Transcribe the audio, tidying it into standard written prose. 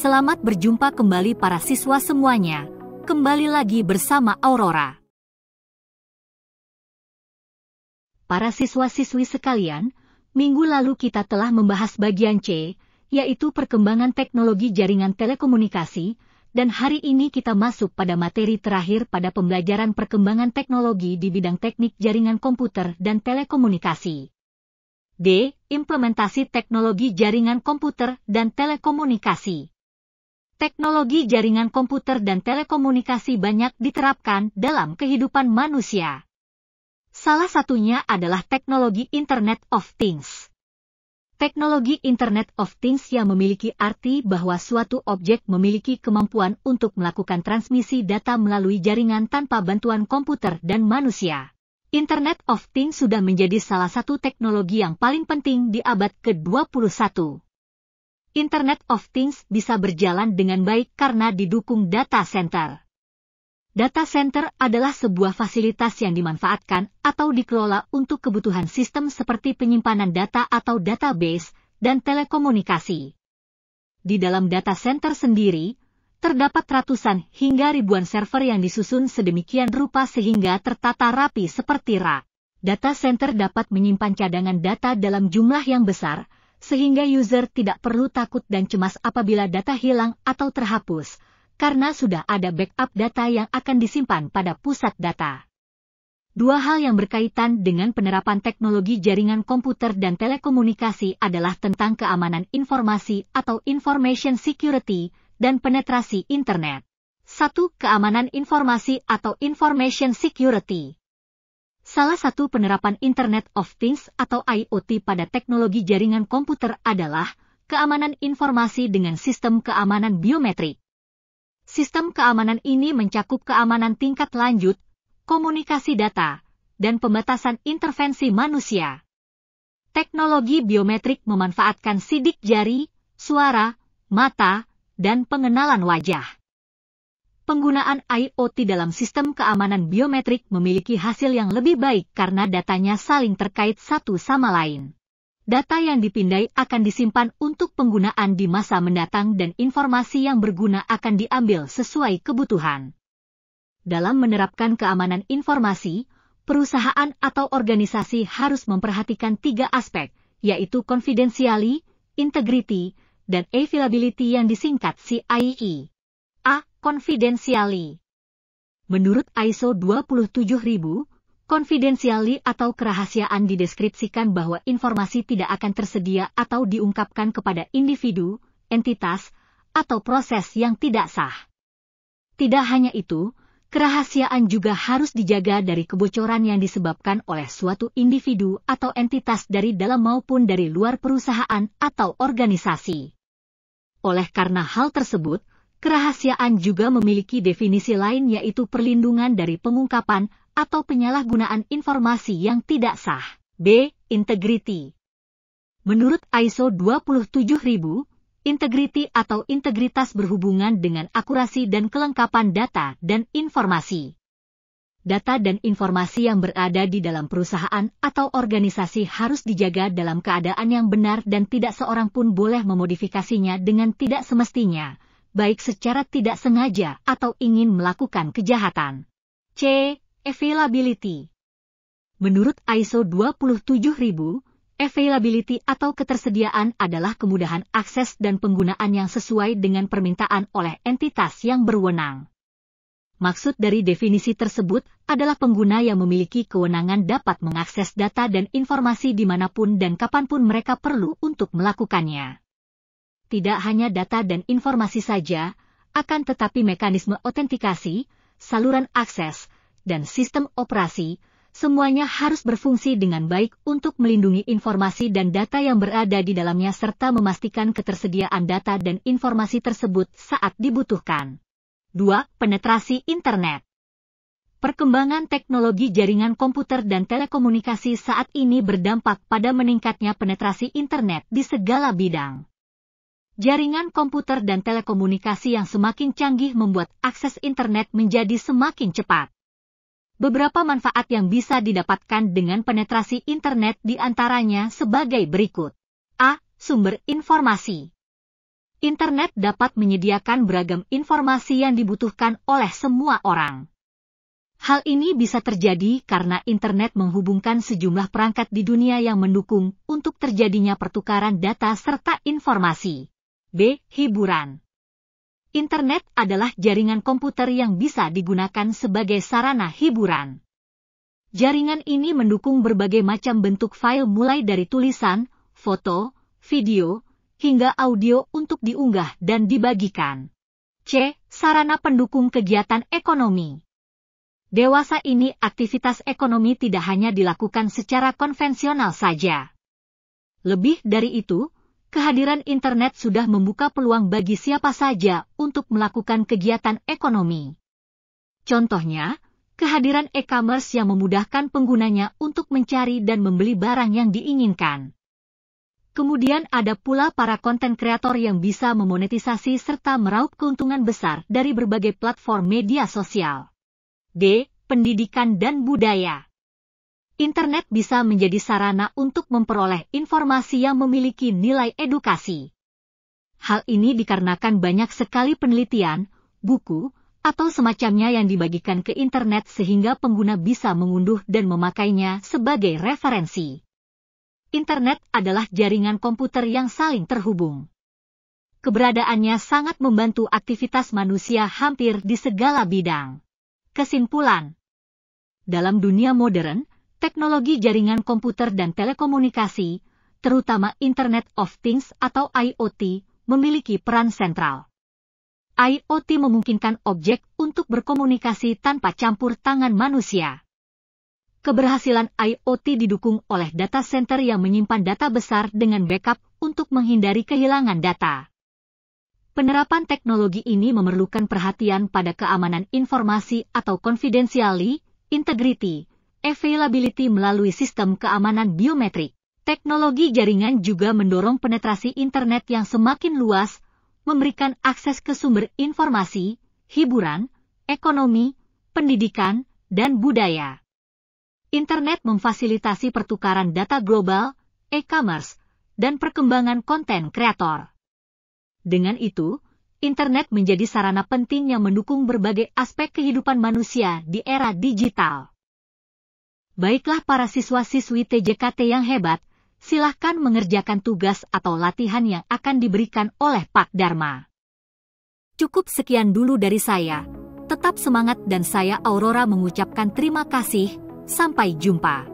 Selamat berjumpa kembali para siswa semuanya. Kembali lagi bersama Aurora. Para siswa-siswi sekalian, minggu lalu kita telah membahas bagian C, yaitu perkembangan teknologi jaringan telekomunikasi, dan hari ini kita masuk pada materi terakhir pada pembelajaran perkembangan teknologi di bidang teknik jaringan komputer dan telekomunikasi. D. Implementasi teknologi jaringan komputer dan telekomunikasi. Teknologi jaringan komputer dan telekomunikasi banyak diterapkan dalam kehidupan manusia. Salah satunya adalah teknologi Internet of Things. Teknologi Internet of Things yang memiliki arti bahwa suatu objek memiliki kemampuan untuk melakukan transmisi data melalui jaringan tanpa bantuan komputer dan manusia. Internet of Things sudah menjadi salah satu teknologi yang paling penting di abad ke-21. Internet of Things bisa berjalan dengan baik karena didukung data center. Data center adalah sebuah fasilitas yang dimanfaatkan atau dikelola untuk kebutuhan sistem seperti penyimpanan data atau database dan telekomunikasi. Di dalam data center sendiri, terdapat ratusan hingga ribuan server yang disusun sedemikian rupa sehingga tertata rapi seperti rak. Data center dapat menyimpan cadangan data dalam jumlah yang besar, sehingga user tidak perlu takut dan cemas apabila data hilang atau terhapus, karena sudah ada backup data yang akan disimpan pada pusat data. Dua hal yang berkaitan dengan penerapan teknologi jaringan komputer dan telekomunikasi adalah tentang keamanan informasi atau information security dan penetrasi internet. 1. Keamanan informasi atau information security. Salah satu penerapan Internet of Things atau IoT pada teknologi jaringan komputer adalah keamanan informasi dengan sistem keamanan biometrik. Sistem keamanan ini mencakup keamanan tingkat lanjut, komunikasi data, dan pembatasan intervensi manusia. Teknologi biometrik memanfaatkan sidik jari, suara, mata, dan pengenalan wajah. Penggunaan IoT dalam sistem keamanan biometrik memiliki hasil yang lebih baik karena datanya saling terkait satu sama lain. Data yang dipindai akan disimpan untuk penggunaan di masa mendatang dan informasi yang berguna akan diambil sesuai kebutuhan. Dalam menerapkan keamanan informasi, perusahaan atau organisasi harus memperhatikan 3 aspek, yaitu confidentiality, integrity, dan availability yang disingkat CIE. A. Confidentiality. Menurut ISO 27000, confidentiality atau kerahasiaan dideskripsikan bahwa informasi tidak akan tersedia atau diungkapkan kepada individu, entitas, atau proses yang tidak sah. Tidak hanya itu, kerahasiaan juga harus dijaga dari kebocoran yang disebabkan oleh suatu individu atau entitas dari dalam maupun dari luar perusahaan atau organisasi. Oleh karena hal tersebut, kerahasiaan juga memiliki definisi lain yaitu perlindungan dari pengungkapan atau penyalahgunaan informasi yang tidak sah. B. Integrity. Menurut ISO 27000, integrity atau integritas berhubungan dengan akurasi dan kelengkapan data dan informasi. Data dan informasi yang berada di dalam perusahaan atau organisasi harus dijaga dalam keadaan yang benar dan tidak seorang pun boleh memodifikasinya dengan tidak semestinya, baik secara tidak sengaja atau ingin melakukan kejahatan. C. Availability. Menurut ISO 27000, availability atau ketersediaan adalah kemudahan akses dan penggunaan yang sesuai dengan permintaan oleh entitas yang berwenang. Maksud dari definisi tersebut adalah pengguna yang memiliki kewenangan dapat mengakses data dan informasi dimanapun dan kapanpun mereka perlu untuk melakukannya. Tidak hanya data dan informasi saja, akan tetapi mekanisme autentikasi, saluran akses, dan sistem operasi, semuanya harus berfungsi dengan baik untuk melindungi informasi dan data yang berada di dalamnya serta memastikan ketersediaan data dan informasi tersebut saat dibutuhkan. 2. Penetrasi internet. Perkembangan teknologi jaringan komputer dan telekomunikasi saat ini berdampak pada meningkatnya penetrasi internet di segala bidang. Jaringan komputer dan telekomunikasi yang semakin canggih membuat akses internet menjadi semakin cepat. Beberapa manfaat yang bisa didapatkan dengan penetrasi internet diantaranya sebagai berikut. A. Sumber informasi. Internet dapat menyediakan beragam informasi yang dibutuhkan oleh semua orang. Hal ini bisa terjadi karena internet menghubungkan sejumlah perangkat di dunia yang mendukung untuk terjadinya pertukaran data serta informasi. B. Hiburan. Internet adalah jaringan komputer yang bisa digunakan sebagai sarana hiburan. Jaringan ini mendukung berbagai macam bentuk file mulai dari tulisan, foto, video, hingga audio untuk diunggah dan dibagikan. C. Sarana pendukung kegiatan ekonomi. Dewasa ini aktivitas ekonomi tidak hanya dilakukan secara konvensional saja. Lebih dari itu, kehadiran internet sudah membuka peluang bagi siapa saja untuk melakukan kegiatan ekonomi. Contohnya, kehadiran e-commerce yang memudahkan penggunanya untuk mencari dan membeli barang yang diinginkan. Kemudian ada pula para konten kreator yang bisa memonetisasi serta meraup keuntungan besar dari berbagai platform media sosial. D. Pendidikan dan budaya. Internet bisa menjadi sarana untuk memperoleh informasi yang memiliki nilai edukasi. Hal ini dikarenakan banyak sekali penelitian, buku, atau semacamnya yang dibagikan ke internet sehingga pengguna bisa mengunduh dan memakainya sebagai referensi. Internet adalah jaringan komputer yang saling terhubung. Keberadaannya sangat membantu aktivitas manusia hampir di segala bidang. Kesimpulan. Dalam dunia modern, teknologi jaringan komputer dan telekomunikasi, terutama Internet of Things atau IoT, memiliki peran sentral. IoT memungkinkan objek untuk berkomunikasi tanpa campur tangan manusia. Keberhasilan IoT didukung oleh data center yang menyimpan data besar dengan backup untuk menghindari kehilangan data. Penerapan teknologi ini memerlukan perhatian pada keamanan informasi atau confidentiality, integrity, availability melalui sistem keamanan biometrik. Teknologi jaringan juga mendorong penetrasi internet yang semakin luas, memberikan akses ke sumber informasi, hiburan, ekonomi, pendidikan, dan budaya. Internet memfasilitasi pertukaran data global, e-commerce, dan perkembangan konten kreator. Dengan itu, internet menjadi sarana penting yang mendukung berbagai aspek kehidupan manusia di era digital. Baiklah para siswa-siswi TJKT yang hebat, silahkan mengerjakan tugas atau latihan yang akan diberikan oleh Pak Dharma. Cukup sekian dulu dari saya. Tetap semangat dan saya Aurora mengucapkan terima kasih. Sampai jumpa.